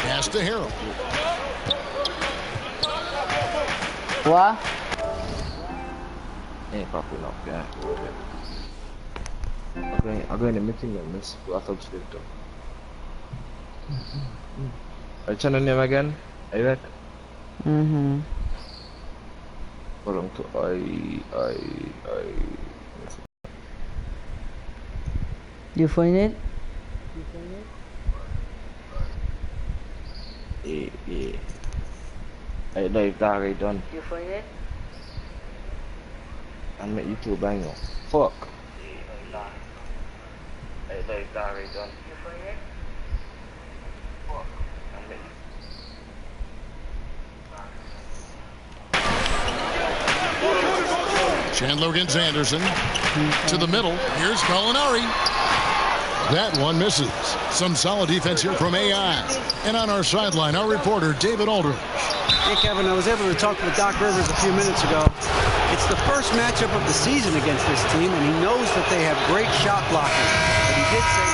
Pass to Harold. What? Ain't probably not bad. I'm going to meeting them. Miss. I thought you did. I channel name again. Are you ready? Belong to I. You find it? Yeah. I know if that already done. You find it? And make YouTube bang up. Fuck. I know if that already done. You find it? Fuck. And make Chandler against Anderson. To the middle. Here's Molinari. That one misses. Some solid defense here from AI. And on our sideline, our reporter, David Aldridge. Hey, Kevin, I was able to talk with Doc Rivers a few minutes ago. It's the first matchup of the season against this team, and he knows that they have great shot blocking. But he did say...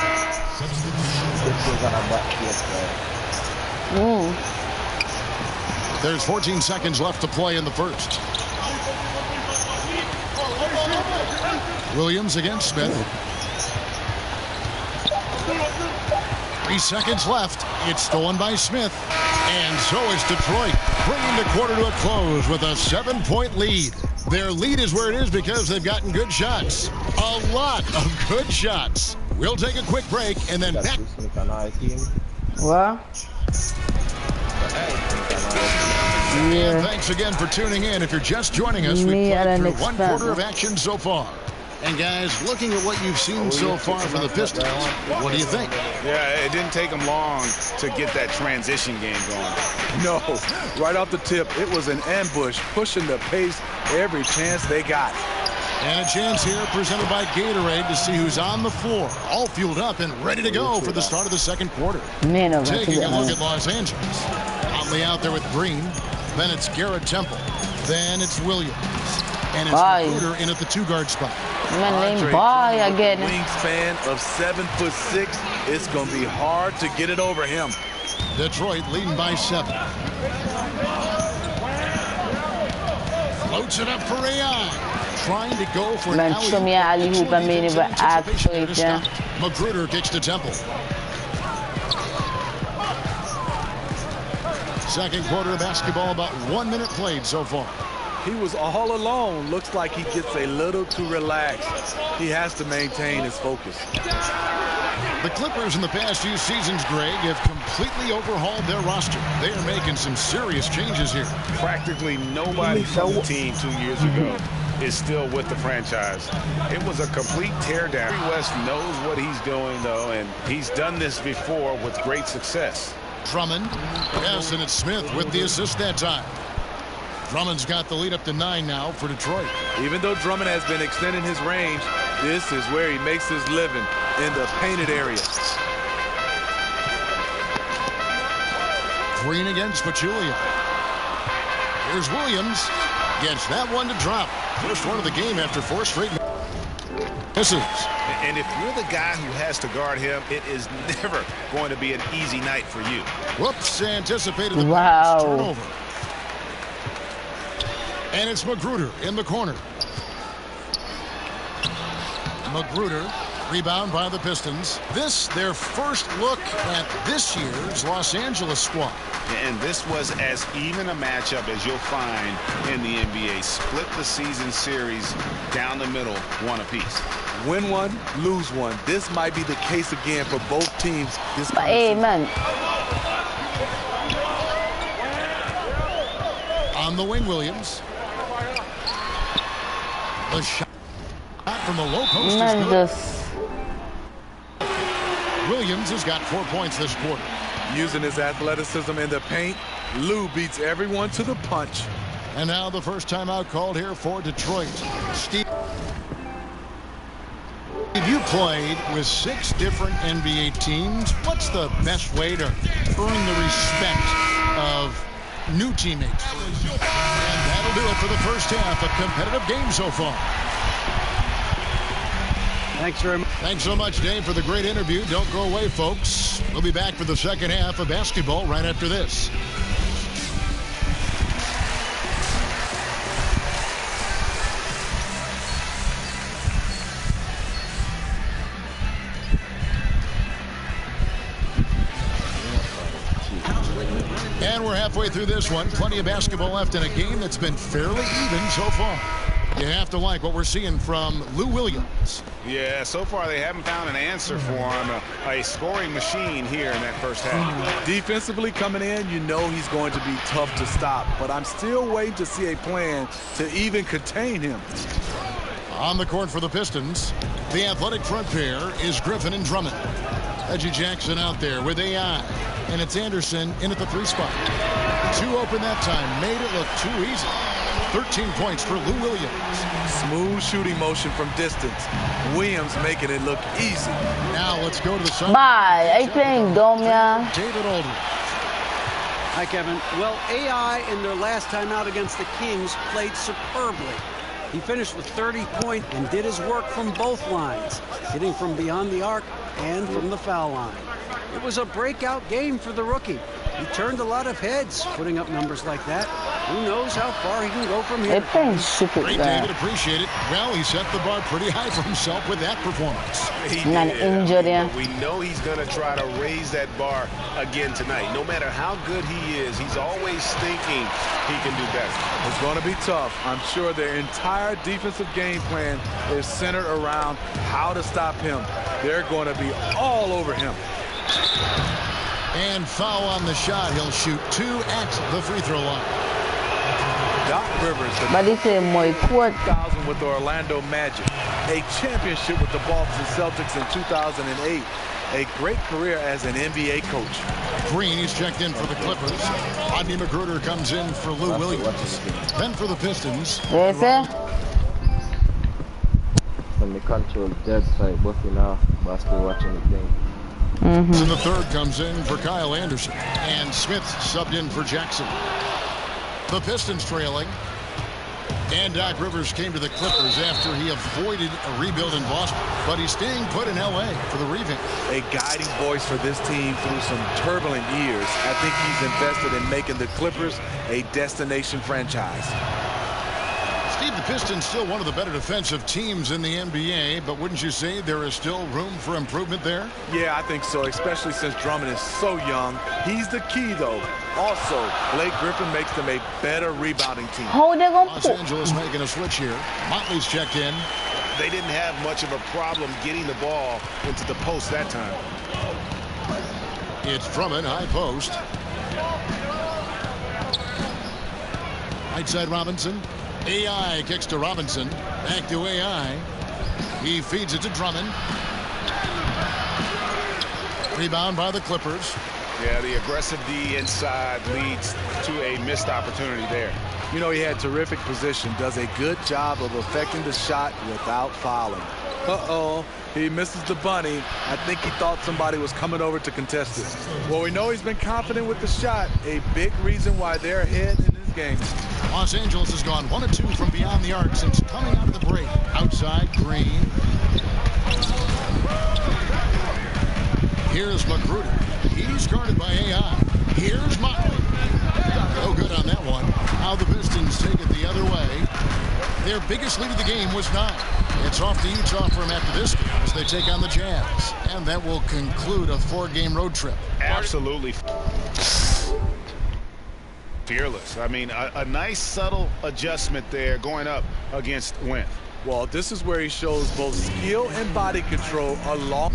There's 14 seconds left to play in the first. Williams against Smith. 3 seconds left. It's stolen by Smith. And so is Detroit, bringing the quarter to a close with a 7-point lead. Their lead is where it is because they've gotten good shots. A lot of good shots. We'll take a quick break and then back. What? And thanks again for tuning in. If you're just joining us, we've played through one quarter of action so far. And guys, looking at what you've seen so far from the Pistons, what do you think? Yeah, it didn't take them long to get that transition game going. No, right off the tip, it was an ambush, pushing the pace every chance they got. And a chance here presented by Gatorade to see who's on the floor, all fueled up and ready to go for the start of the second quarter. Taking a look at Los Angeles. Conley out there with Green. Then it's Garrett Temple. Then it's Williams. And it's Magruder in at the 2-guard spot. Again. Wingspan of 7'6". It's going to be hard to get it over him. Detroit leading by 7. Floats it up for AI. Trying to go for an alley-oop. Magruder kicks to Temple. Second quarter of basketball, about 1 minute played so far. He was all alone. Looks like he gets a little too relaxed. He has to maintain his focus. The Clippers in the past few seasons, Greg, have completely overhauled their roster. They are making some serious changes here. Practically nobody from the team 2 years ago is still with the franchise. It was a complete teardown. West knows what he's doing, though, and he's done this before with great success. Drummond, yes, and it's Smith with the assist that time. Drummond's got the lead up to 9 now for Detroit. Even though Drummond has been extending his range, this is where he makes his living, in the painted area. Green against Pachulia. Here's Williams. Gets that one to drop. First one of the game after 4 straight misses. And if you're the guy who has to guard him, it is never going to be an easy night for you. Whoops, anticipated the turnover. And it's Magruder in the corner. Magruder, rebound by the Pistons. This, their first look at this year's Los Angeles squad. And this was as even a matchup as you'll find in the NBA. Split the season series down the middle, one apiece. Win one, lose one. This might be the case again for both teams. Amen. On the wing, Williams. The shot from the low post is good. Williams has got 4 points this quarter. Using his athleticism in the paint, Lou beats everyone to the punch. And now the first timeout called here for Detroit. Steve, you played with 6 different NBA teams. What's the best way to earn the respect of new teammates? And that'll do it for the first half. A competitive game so far. Thanks very much. Thanks so much, Dave, for the great interview. Don't go away, folks. We'll be back for the second half of basketball right after this. And we're halfway through this one. Plenty of basketball left in a game that's been fairly even so far. You have to like what we're seeing from Lou Williams. Yeah, so far they haven't found an answer for him. A scoring machine here in that first half. Defensively coming in, you know he's going to be tough to stop. But I'm still waiting to see a plan to even contain him. On the court for the Pistons, the athletic front pair is Griffin and Drummond. Reggie Jackson out there with AI. And it's Anderson in at the 3 spot. 2 open that time. Made it look too easy. 13 points for Lou Williams. Smooth shooting motion from distance. Williams making it look easy. Now let's go to the side. Bye. I think, Domia. David Aldridge. Hi, Kevin. Well, AI in their last time out against the Kings played superbly. He finished with 30 points and did his work from both lines, hitting from beyond the arc and from the foul line. It was a breakout game for the rookie. He turned a lot of heads putting up numbers like that. Who knows how far he can go from here. Great, David. Appreciate it. Well, he set the bar pretty high for himself with that performance. He did. We know he's going to try to raise that bar again tonight. No matter how good he is, he's always thinking he can do better. It's going to be tough. I'm sure their entire defensive game plan is centered around how to stop him. They're going to be all over him. And foul on the shot. He'll shoot 2 at the free throw line. Doc Rivers, But he said more court. 2000 with the Orlando Magic, a championship with the Boston Celtics in 2008, a great career as an NBA coach. Green, he's checked in for the Clippers. Rodney Magruder comes in for Lou Williams. Then for the Pistons. Yes, sir. When they control dead side, buffing now, but still watching the game. And the third comes in for Kyle Anderson. And Smith subbed in for Jackson. The Pistons trailing. And Doc Rivers came to the Clippers after he avoided a rebuild in Boston. But he's staying put in L.A. for the revamp. A guiding voice for this team through some turbulent years. I think he's invested in making the Clippers a destination franchise. Steve, the Pistons still one of the better defensive teams in the NBA, but wouldn't you say there is still room for improvement there? Yeah, I think so, especially since Drummond is so young. He's the key, though. Also, Blake Griffin makes them a better rebounding team. Los Angeles making a switch here. Motley's checked in. They didn't have much of a problem getting the ball into the post that time. It's Drummond, high post. Right side Robinson. AI kicks to Robinson. Back to AI. He feeds it to Drummond. Rebound by the Clippers. Yeah, the aggressive D inside leads to a missed opportunity there. You know, he had terrific position, does a good job of affecting the shot without fouling. Uh-oh, he misses the bunny. I think he thought somebody was coming over to contest it. Well, we know he's been confident with the shot, a big reason why they're ahead in this game. Los Angeles has gone 1 of 2 from beyond the arc since coming out of the break. Outside, Green. Here's Magruder. He's guarded by AI. Here's Motley. No good on that one. Now the Pistons take it the other way. Their biggest lead of the game was 9. It's off to Utah for them after this game as they take on the Jazz. And that will conclude a 4-game road trip. Absolutely fearless. I mean, a nice subtle adjustment there going up against Wentz. Well, this is where he shows both skill and body control along.